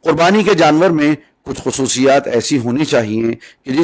قربانی کے جانور میں کچھ خصوصیات ایسی ہونی چاہیے کہ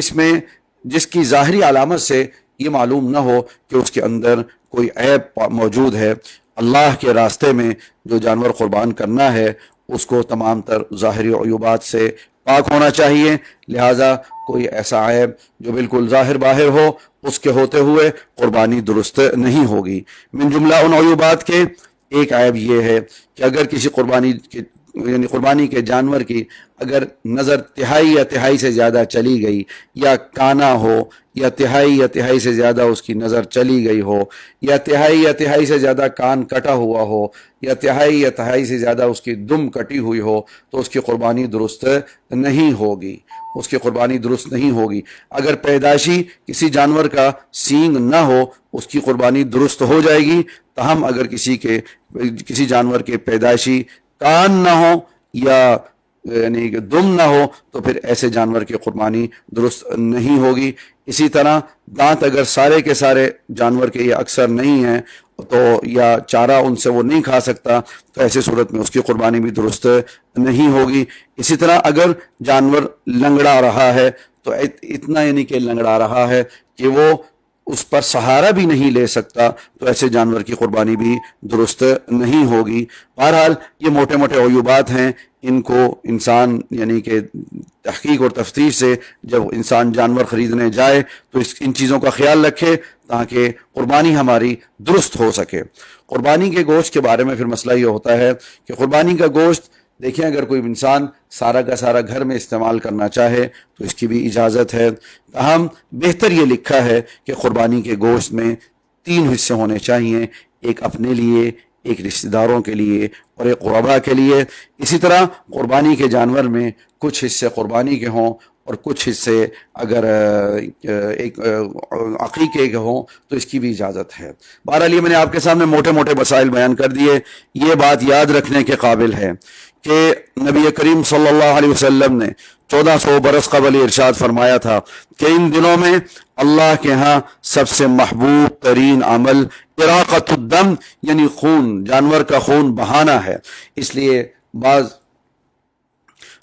جس کی ظاہری علامت سے یہ معلوم نہ ہو کہ اس کے اندر کوئی عیب موجود ہے۔ اللہ کے راستے میں جو جانور قربان کرنا ہے اس کو تمام تر ظاہری عیوبات سے پاک ہونا چاہیے، لہٰذا کوئی ایسا عیب جو بالکل ظاہر باہر ہو اس کے ہوتے ہوئے قربانی درست نہیں ہوگی۔ من جملہ ان عیوبات کے ایک عیب یہ ہے کہ اگر کسی قربانی کے جانور کی اگر نظر تہائی یا تہائی سے زیادہ چلی گئی، یا کانا ہو، یا تہائی سے زیادہ اس کی نظر چلی گئی ہو، یا تہائی سے زیادہ کان کٹا ہوا ہو، یا تہائی سے زیادہ اس کی دم کٹی ہوئی ہو، تو اس کی قربانی درست نہیں ہوگی، اس کی قربانی درست نہیں ہوگی۔ اگر پیدائشی کسی جانور کا سینگ نہ ہو اس کی قربانی درست ہو جائے گی، تاہم اگر کسی جانور کے پیدائشی کان نہ ہو یا یعنی کہ دم نہ ہو تو پھر ایسے جانور کی قربانی درست نہیں ہوگی۔ اسی طرح دانت اگر سارے کے سارے جانور کے یہ اکثر نہیں ہیں تو یا چارہ ان سے وہ نہیں کھا سکتا تو ایسی صورت میں اس کی قربانی بھی درست نہیں ہوگی۔ اسی طرح اگر جانور لنگڑا رہا ہے تو اتنا یعنی کہ لنگڑا رہا ہے کہ وہ اس پر سہارا بھی نہیں لے سکتا تو ایسے جانور کی قربانی بھی درست نہیں ہوگی۔ بہرحال یہ موٹے موٹے عیوبات ہیں، ان کو انسان یعنی کہ تحقیق اور تفتیش سے جب انسان جانور خریدنے جائے تو ان چیزوں کا خیال رکھے تاکہ قربانی ہماری درست ہو سکے۔ قربانی کے گوشت کے بارے میں پھر مسئلہ یہ ہوتا ہے کہ قربانی کا گوشت دیکھیں اگر کوئی انسان سارا کا سارا گھر میں استعمال کرنا چاہے تو اس کی بھی اجازت ہے، تاہم بہتر یہ لکھا ہے کہ قربانی کے گوشت میں 3 حصے ہونے چاہیے، ایک اپنے لیے، ایک رشتہ داروں کے لیے اور ایک قربا کے لیے۔ اسی طرح قربانی کے جانور میں کچھ حصے قربانی کے ہوں اور کچھ حصے اگر ایک عقیقے کے ہوں تو اس کی بھی اجازت ہے۔ بہرحال یہ میں نے آپ کے سامنے موٹے موٹے مسائل بیان کر دیے۔ یہ بات یاد رکھنے کے قابل ہے کہ نبی کریم صلی اللہ علیہ وسلم نے 1400 برس قبل ارشاد فرمایا تھا کہ ان دنوں میں اللہ کے ہاں سب سے محبوب ترین عمل اراقۃ الدم یعنی خون، جانور کا خون بہانا ہے۔ اس لیے بعض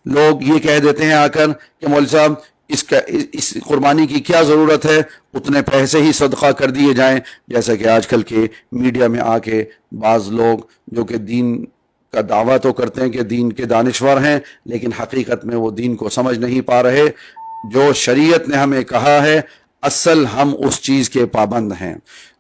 لوگ یہ کہہ دیتے ہیں آ کر کہ مولوی صاحب اس قربانی کی کیا ضرورت ہے، اتنے پیسے ہی صدقہ کر دیے جائیں، جیسا کہ آج کل کے میڈیا میں آ کے بعض لوگ جو کہ دین کا دعویٰ تو کرتے ہیں کہ دین کے دانشور ہیں لیکن حقیقت میں وہ دین کو سمجھ نہیں پا رہے۔ جو شریعت نے ہمیں کہا ہے اصل ہم اس چیز کے پابند ہیں۔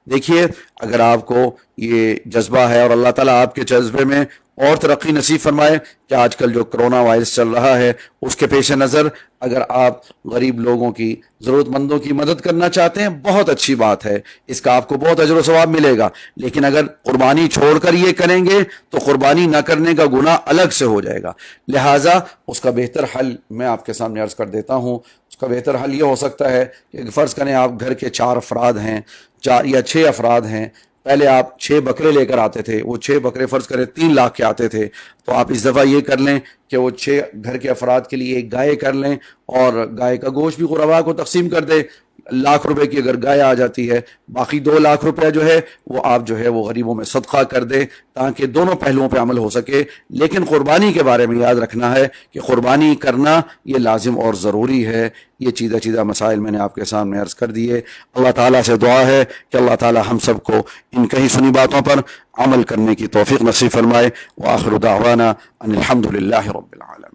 دیکھیے اگر آپ کو یہ جذبہ ہے اور اللہ تعالیٰ آپ کے جذبے میں اور ترقی نصیب فرمائے کہ آج کل جو کرونا وائرس چل رہا ہے اس کے پیش نظر اگر آپ غریب لوگوں کی، ضرورت مندوں کی مدد کرنا چاہتے ہیں بہت اچھی بات ہے، اس کا آپ کو بہت اجر و ثواب ملے گا، لیکن اگر قربانی چھوڑ کر یہ کریں گے تو قربانی نہ کرنے کا گناہ الگ سے ہو جائے گا۔ لہٰذا اس کا بہتر حل میں آپ کے سامنے عرض کر دیتا ہوں۔ اس کا بہتر حل یہ ہو سکتا ہے کہ فرض کریں آپ گھر کے 4 افراد ہیں، 4 یا 6 افراد ہیں، پہلے آپ 6 بکرے لے کر آتے تھے، وہ 6 بکرے فرض کریں 3 لاکھ کے آتے تھے، تو آپ اس دفعہ یہ کر لیں کہ وہ 6 گھر کے افراد کے لیے ایک گائے کر لیں اور گائے کا گوشت بھی غربا کو تقسیم کر دیں۔ لاکھ روپے کی اگر گائے آ جاتی ہے، باقی 2 لاکھ روپے جو ہے وہ آپ جو ہے وہ غریبوں میں صدقہ کر دیں تاکہ دونوں پہلوؤں پہ عمل ہو سکے۔ لیکن قربانی کے بارے میں یاد رکھنا ہے کہ قربانی کرنا یہ لازم اور ضروری ہے۔ یہ چیدہ مسائل میں نے آپ کے سامنے عرض کر دیے۔ اللہ تعالیٰ سے دعا ہے کہ اللہ تعالیٰ ہم سب کو ان کہیں سنی باتوں پر عمل کرنے کی توفیق نصیب فرمائے۔ وآخر دعوانا ان الحمد للہ رب العالمین۔